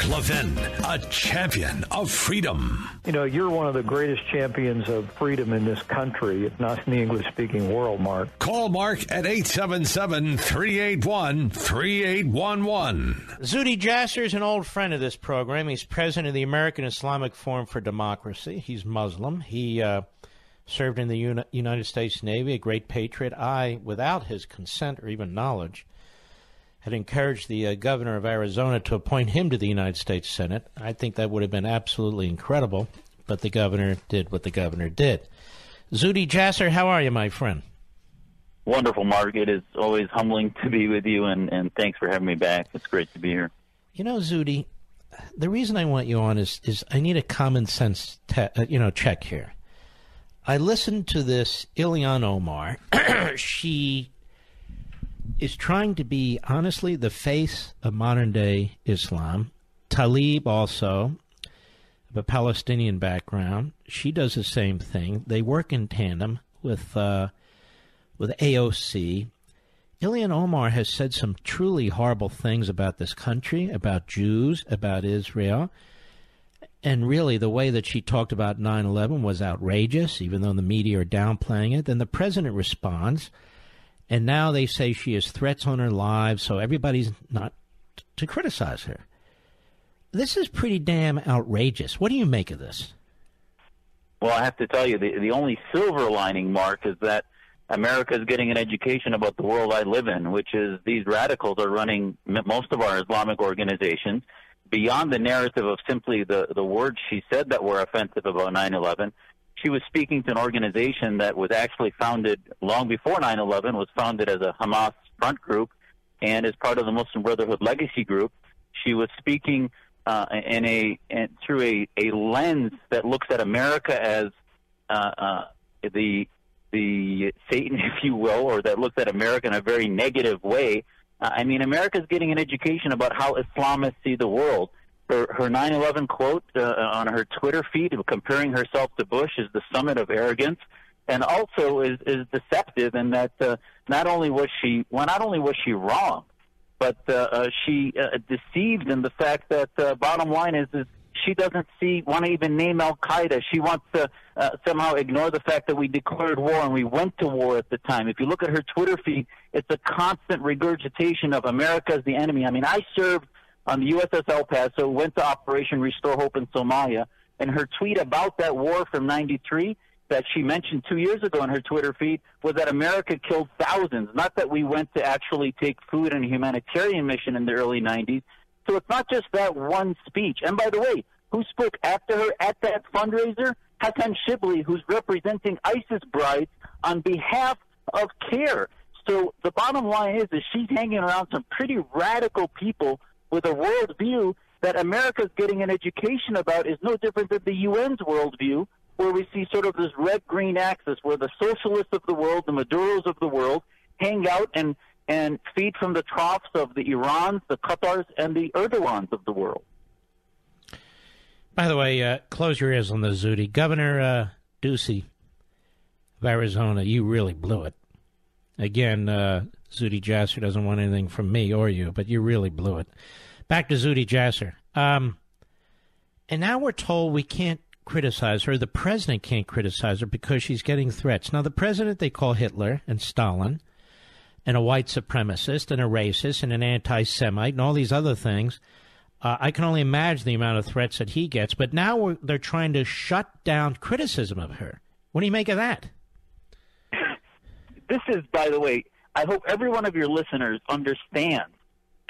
Mark Levin, a champion of freedom. You know, you're one of the greatest champions of freedom in this country, if not in the English-speaking world, Mark. Call Mark at 877-381-3811. Zuhdi Jasser is an old friend of this program. He's president of the American Islamic Forum for Democracy. He's Muslim. He served in the United States Navy, a great patriot. I, without his consent or even knowledge, had encouraged the governor of Arizona to appoint him to the United States Senate. I think that would have been absolutely incredible, but the governor did what the governor did. Zuhdi Jasser, how are you, my friend? Wonderful, Mark. It is always humbling to be with you, and thanks for having me back. It's great to be here. You know, Zuhdi, the reason I want you on is I need a common sense check here. I listened to this Ilhan Omar. She is trying to be, honestly, the face of modern-day Islam. Tlaib also, of a Palestinian background. She does the same thing. They work in tandem with AOC. Ilhan Omar has said some truly horrible things about this country, about Jews, about Israel. And really, the way that she talked about 9/11 was outrageous, even though the media are downplaying it. Then the president responds. And now they say she has threats on her lives, so everybody's not to criticize her. This is pretty damn outrageous. What do you make of this? Well, I have to tell you, the only silver lining, Mark, is that America is getting an education about the world I live in, which is these radicals are running most of our Islamic organizations beyond the narrative of simply the words she said that were offensive about 9/11. She was speaking to an organization that was actually founded long before 9/11, was founded as a Hamas front group and as part of the Muslim Brotherhood Legacy Group. She was speaking through a lens that looks at America as the Satan, if you will, or that looks at America in a very negative way. I mean, America's getting an education about how Islamists see the world. Her 9/11 quote on her Twitter feed, comparing herself to Bush, is the summit of arrogance, and also is deceptive in that not only was she wrong, but she deceived in the fact that bottom line is she doesn't want to even name Al Qaeda. She wants to somehow ignore the fact that we declared war and we went to war at the time. If you look at her Twitter feed, it's a constant regurgitation of America as the enemy. I mean, I served on the USS El Paso, went to Operation Restore Hope in Somalia, and her tweet about that war from 93 that she mentioned 2 years ago on her Twitter feed was that America killed thousands, not that we went to actually take food in a humanitarian mission in the early 90s. So it's not just that one speech. And by the way, who spoke after her at that fundraiser? Hassan Shibli, who's representing ISIS brides on behalf of CARE. So the bottom line is she's hanging around some pretty radical people with a worldview that America's getting an education about is no different than the UN's worldview, where we see sort of this red-green axis where the socialists of the world, the Maduros of the world, hang out and feed from the troughs of the Irans, the Qatars, and the Erdogans of the world. By the way, close your ears on the Zuhdi. Governor Ducey of Arizona, you really blew it. Again, Zuhdi Jasser doesn't want anything from me or you, but you really blew it. Back to Zuhdi Jasser. And now we're told we can't criticize her. The president can't criticize her because she's getting threats. Now, the president they call Hitler and Stalin and a white supremacist and a racist and an anti-Semite and all these other things. I can only imagine the amount of threats that he gets. But now they're trying to shut down criticism of her. What do you make of that? This is, by the way, I hope every one of your listeners understands.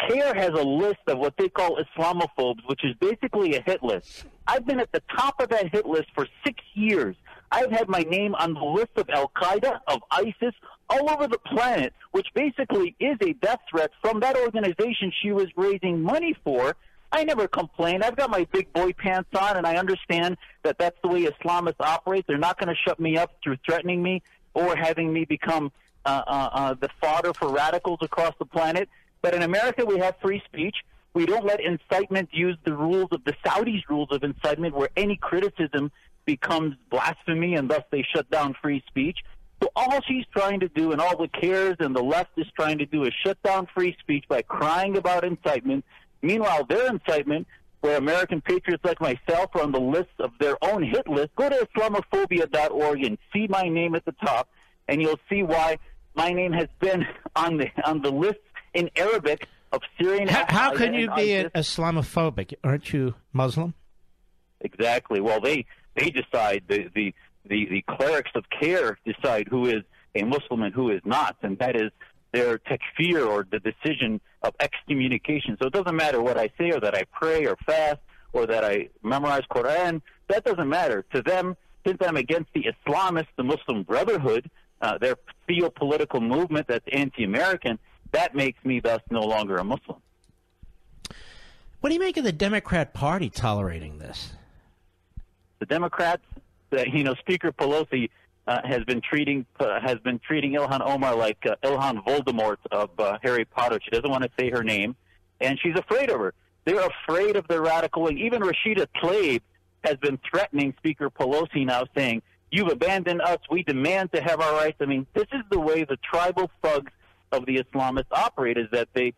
CARE has a list of what they call Islamophobes, which is basically a hit list. I've been at the top of that hit list for 6 years. I've had my name on the list of Al-Qaeda, of ISIS, all over the planet, which basically is a death threat from that organization she was raising money for. I never complained. I've got my big boy pants on, and I understand that that's the way Islamists operate. They're not going to shut me up through threatening me or having me become the fodder for radicals across the planet. But in America, we have free speech. We don't let incitement use the rules of the Saudis' rules of incitement, where any criticism becomes blasphemy, and thus they shut down free speech. So all she's trying to do, and all the CARES and the left is trying to do, is shut down free speech by crying about incitement. Meanwhile, their incitement where American patriots like myself are on the list of their own hit list, go to Islamophobia.org and see my name at the top, and you'll see why my name has been on the list in Arabic of Syrian. How can you be Islamophobic? Aren't you Muslim? Exactly. Well, they decide, the clerics of care decide who is a Muslim and who is not, and that is their takfir, or the decision of excommunication. So it doesn't matter what I say, or that I pray or fast, or that I memorize Quran. That doesn't matter. To them, since I'm against the Islamists, the Muslim Brotherhood, their theopolitical movement that's anti-American, that makes me thus no longer a Muslim. What do you make of the Democrat Party tolerating this? The Democrats, Speaker Pelosi has been treating Ilhan Omar like Ilhan Voldemort of Harry Potter. She doesn't want to say her name, and she's afraid of her. They're afraid of the radical wing. Even Rashida Tlaib has been threatening Speaker Pelosi now, saying, "You've abandoned us. We demand to have our rights." I mean, this is the way the tribal thugs of the Islamists operate, is that they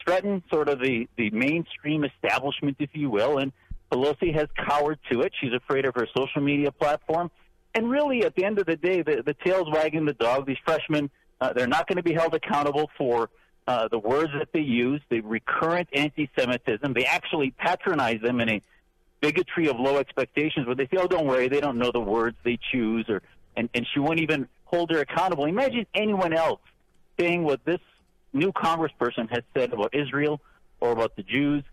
threaten sort of the mainstream establishment, if you will, and Pelosi has cowered to it. She's afraid of her social media platform. And really, at the end of the day, the tail's wagging the dog. These freshmen, they're not going to be held accountable for the words that they use, the recurrent anti-Semitism. They actually patronize them in a bigotry of low expectations where they say, "Oh, don't worry, they don't know the words they choose," and she won't even hold her accountable. Imagine anyone else saying what this new congressperson has said about Israel or about the Jews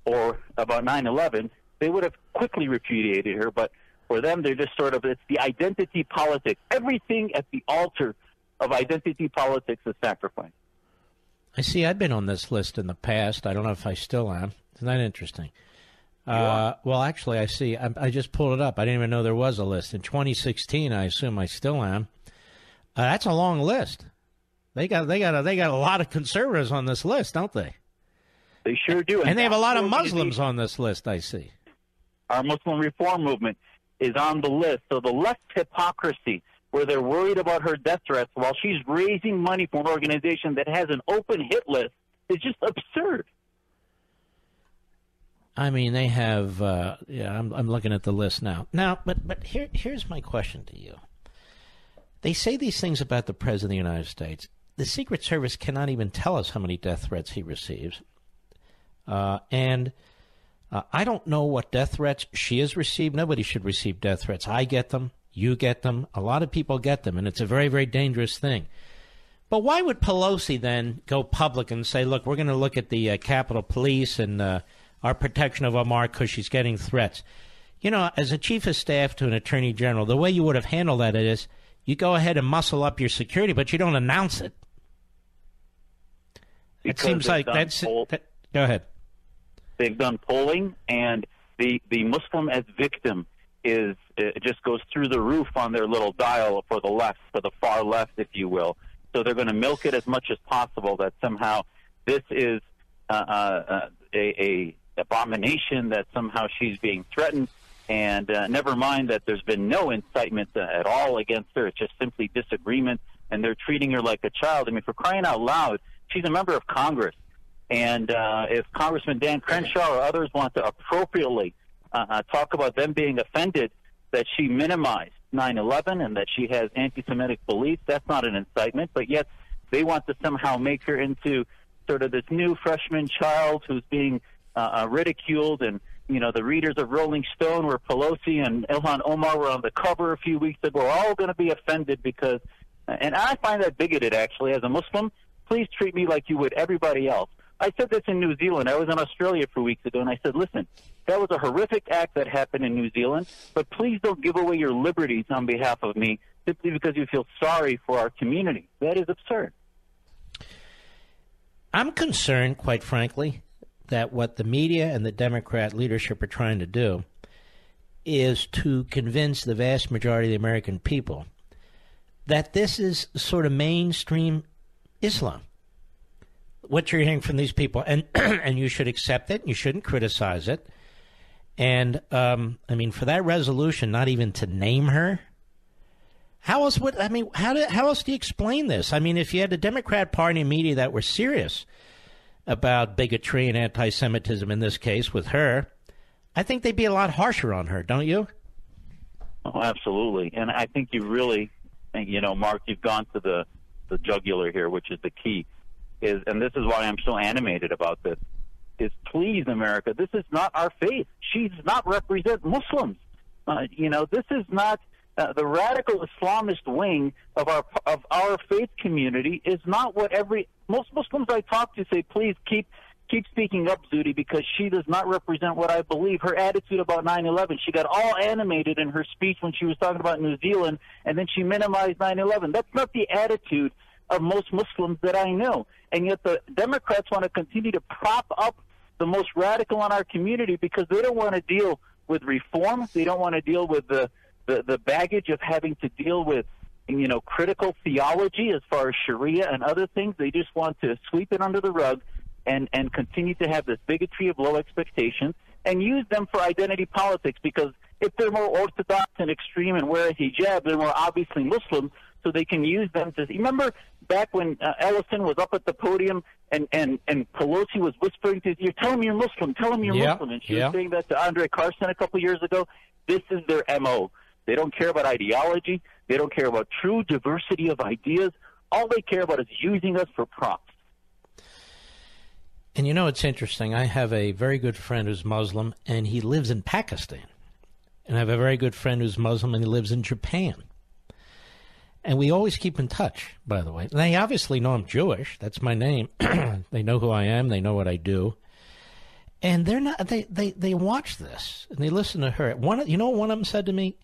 or about 9/11. They would have quickly repudiated her, but for them, they're just sort of, it's the identity politics. Everything at the altar of identity politics is sacrificed. I see. I've been on this list in the past. I don't know if I still am. Isn't that interesting? Well, actually, I see. I just pulled it up. I didn't even know there was a list. In 2016, I assume I still am. That's a long list. They got a lot of conservatives on this list, don't they? They sure do. And they have a lot of Muslims on this list, I see. Our Muslim reform movement is on the list. So the left hypocrisy, where they're worried about her death threats while she's raising money for an organization that has an open hit list, is just absurd. I mean, they have. I'm looking at the list now. But here's my question to you. They say these things about the President of the United States. The Secret Service cannot even tell us how many death threats he receives. I don't know what death threats she has received. Nobody should receive death threats. I get them. You get them. A lot of people get them, and it's a very, very dangerous thing. But why would Pelosi then go public and say, look, we're going to look at the Capitol Police and our protection of Omar because she's getting threats? You know, as a chief of staff to an attorney general, the way you would have handled that is you go ahead and muscle up your security, but you don't announce it. It seems like that's... Go ahead. They've done polling, and the Muslim as victim is it just goes through the roof on their little dial for the left, for the far left, if you will. So they're going to milk it as much as possible that somehow this is a abomination, that somehow she's being threatened, and never mind that there's been no incitement at all against her. It's just simply disagreement, and they're treating her like a child. I mean, for crying out loud, she's a member of Congress. And if Congressman Dan Crenshaw or others want to appropriately talk about them being offended that she minimized 9/11 and that she has anti-Semitic beliefs, that's not an incitement. But yet they want to somehow make her into sort of this new freshman child who's being ridiculed. And, you know, the readers of Rolling Stone, where Pelosi and Ilhan Omar were on the cover a few weeks ago, are all going to be offended because, and I find that bigoted, actually. As a Muslim, please treat me like you would everybody else. I said this in New Zealand. I was in Australia a few weeks ago, and I said, listen, that was a horrific act that happened in New Zealand, but please don't give away your liberties on behalf of me simply because you feel sorry for our community. That is absurd. I'm concerned, quite frankly, that what the media and the Democrat leadership are trying to do is to convince the vast majority of the American people that this is sort of mainstream Islam. What you're hearing from these people, and you should accept it. You shouldn't criticize it. And I mean, for that resolution, not even to name her, how else would how else do you explain this? I mean, if you had the Democrat Party and media that were serious about bigotry and anti-Semitism in this case with her, I think they'd be a lot harsher on her, don't you? Oh, absolutely. And I think you really, Mark, you've gone to the jugular here, which is the key. And this is why I'm so animated about this, is please, America, this is not our faith. She does not represent Muslims. This is not the radical Islamist wing of our faith community is not what most Muslims I talk to say, please keep speaking up, Zuhdi, because she does not represent what I believe. Her attitude about 9/11, she got all animated in her speech when she was talking about New Zealand, and then she minimized 9/11. That's not the attitude of most Muslims that I know. And yet the Democrats want to continue to prop up the most radical in our community because they don't want to deal with reform. They don't want to deal with the baggage of having to deal with, critical theology as far as Sharia and other things. They just want to sweep it under the rug and continue to have this bigotry of low expectations and use them for identity politics, because if they're more orthodox and extreme and wear a hijab, they're more obviously Muslim, so they can use them to... Remember back when Ellison was up at the podium and Pelosi was whispering to his ear, tell him you're Muslim, tell him you're Muslim, and she was saying that to Andre Carson a couple years ago. This is their M.O. They don't care about ideology. They don't care about true diversity of ideas. All they care about is using us for props. And it's interesting. I have a very good friend who's Muslim, and he lives in Pakistan. And I have a very good friend who's Muslim, and he lives in Japan. And we always keep in touch, by the way. And they obviously know I'm Jewish. That's my name. They know who I am. They know what I do. And they're not. They watch this, and they listen to her. One of them said to me,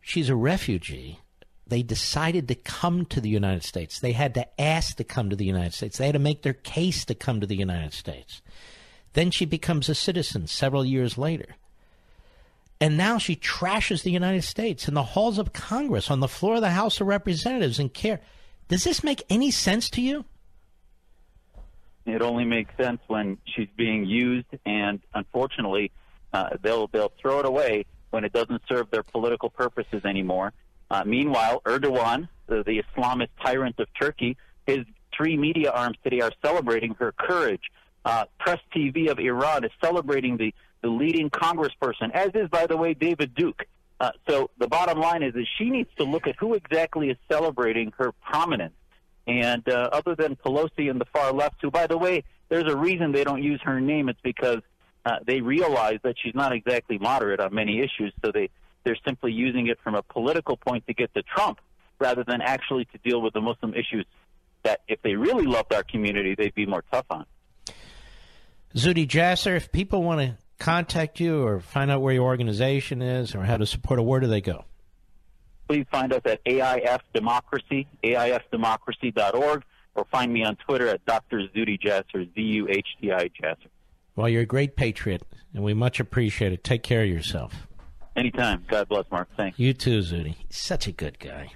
she's a refugee. They decided to come to the United States. They had to ask to come to the United States. They had to make their case to come to the United States. Then she becomes a citizen several years later. And now she trashes the United States in the halls of Congress, on the floor of the House of Representatives, and care. Does this make any sense to you? It only makes sense when she's being used, and unfortunately, they'll throw it away when it doesn't serve their political purposes anymore. Meanwhile, Erdogan, the Islamist tyrant of Turkey, his 3 media arms today are celebrating her courage. Press TV of Iran is celebrating the leading congressperson, as is, by the way, David Duke. So the bottom line is that she needs to look at who exactly is celebrating her prominence. And other than Pelosi and the far left, who, by the way, there's a reason they don't use her name. It's because they realize that she's not exactly moderate on many issues, so they're simply using it from a political point to get to Trump rather than actually to deal with the Muslim issues that, if they really loved our community, they'd be more tough on. Zuhdi Jasser, if people want to contact you or find out where your organization is or how to support it, where do they go? Please find us at AIF Democracy, AIFdemocracy.org, or find me on Twitter at Dr. Zuhdi Jasser, Zuhdi Jasser. Well, you're a great patriot, and we much appreciate it. Take care of yourself. Anytime. God bless, Mark. Thanks. You too, Zuhdi. He's such a good guy.